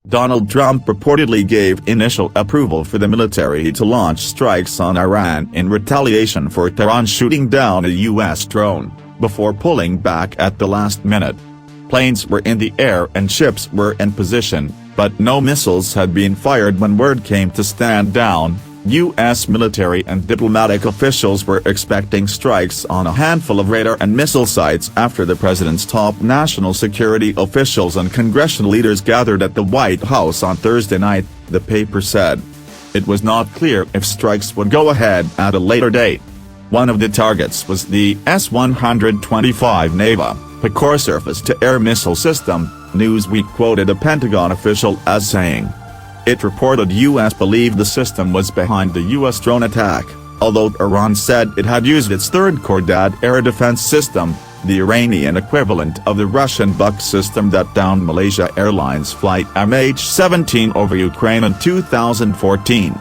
Donald Trump reportedly gave initial approval for the military to launch strikes on Iran in retaliation for Tehran shooting down a U.S. drone, before pulling back at the last minute. Planes were in the air and ships were in position, but no missiles had been fired when word came to stand down. U.S. military and diplomatic officials were expecting strikes on a handful of radar and missile sites after the president's top national security officials and congressional leaders gathered at the White House on Thursday night, the paper said. It was not clear if strikes would go ahead at a later date. One of the targets was the S-125 Neva, Picor surface-to-air missile system, Newsweek quoted a Pentagon official as saying. It reported U.S. believed the system was behind the U.S. drone attack, although Iran said it had used its third Khordad air defense system, the Iranian equivalent of the Russian Buk system that downed Malaysia Airlines flight MH17 over Ukraine in 2014.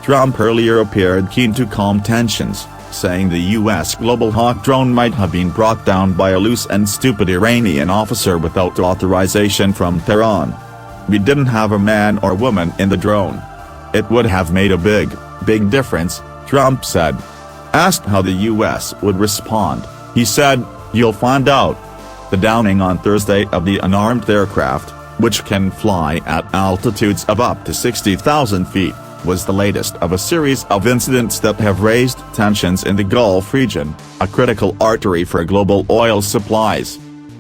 Trump earlier appeared keen to calm tensions, saying the U.S. Global Hawk drone might have been brought down by a loose and stupid Iranian officer without authorization from Tehran. We didn't have a man or woman in the drone. It would have made a big difference, Trump said. Asked how the U.S. would respond, he said, "You'll find out." The downing on Thursday of the unarmed aircraft, which can fly at altitudes of up to 60,000 feet, was the latest of a series of incidents that have raised tensions in the Gulf region, a critical artery for global oil supplies.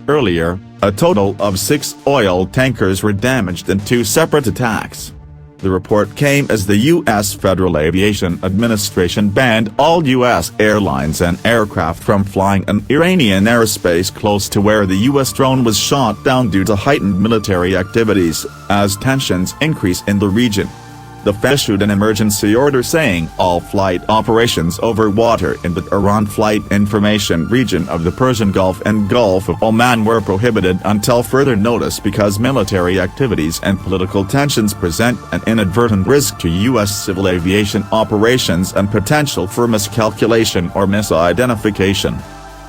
Earlier, a total of 6 oil tankers were damaged in 2 separate attacks. The report came as the U.S. Federal Aviation Administration banned all U.S. airlines and aircraft from flying in Iranian airspace close to where the U.S. drone was shot down due to heightened military activities, as tensions increase in the region. The Fed issued an emergency order saying all flight operations over water in the Iran Flight Information region of the Persian Gulf and Gulf of Oman were prohibited until further notice because military activities and political tensions present an inadvertent risk to U.S. civil aviation operations and potential for miscalculation or misidentification.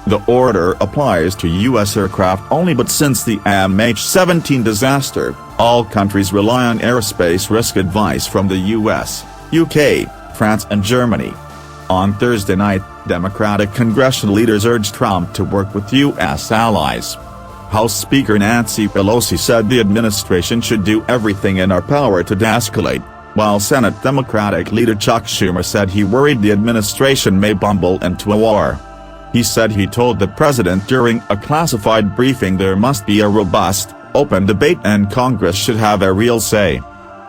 The order applies to U.S. aircraft only, but since the MH17 disaster, all countries rely on airspace risk advice from the U.S., UK, France and Germany. On Thursday night, Democratic congressional leaders urged Trump to work with U.S. allies. House Speaker Nancy Pelosi said the administration should do everything in our power to de-escalate, while Senate Democratic leader Chuck Schumer said he worried the administration may bumble into a war. He said he told the president during a classified briefing there must be a robust, open debate and Congress should have a real say.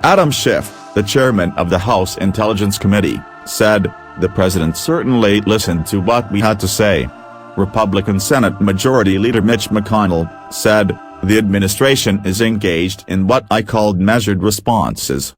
Adam Schiff, the chairman of the House Intelligence Committee, said, "The president certainly listened to what we had to say." Republican Senate Majority Leader Mitch McConnell said, "The administration is engaged in what I called measured responses."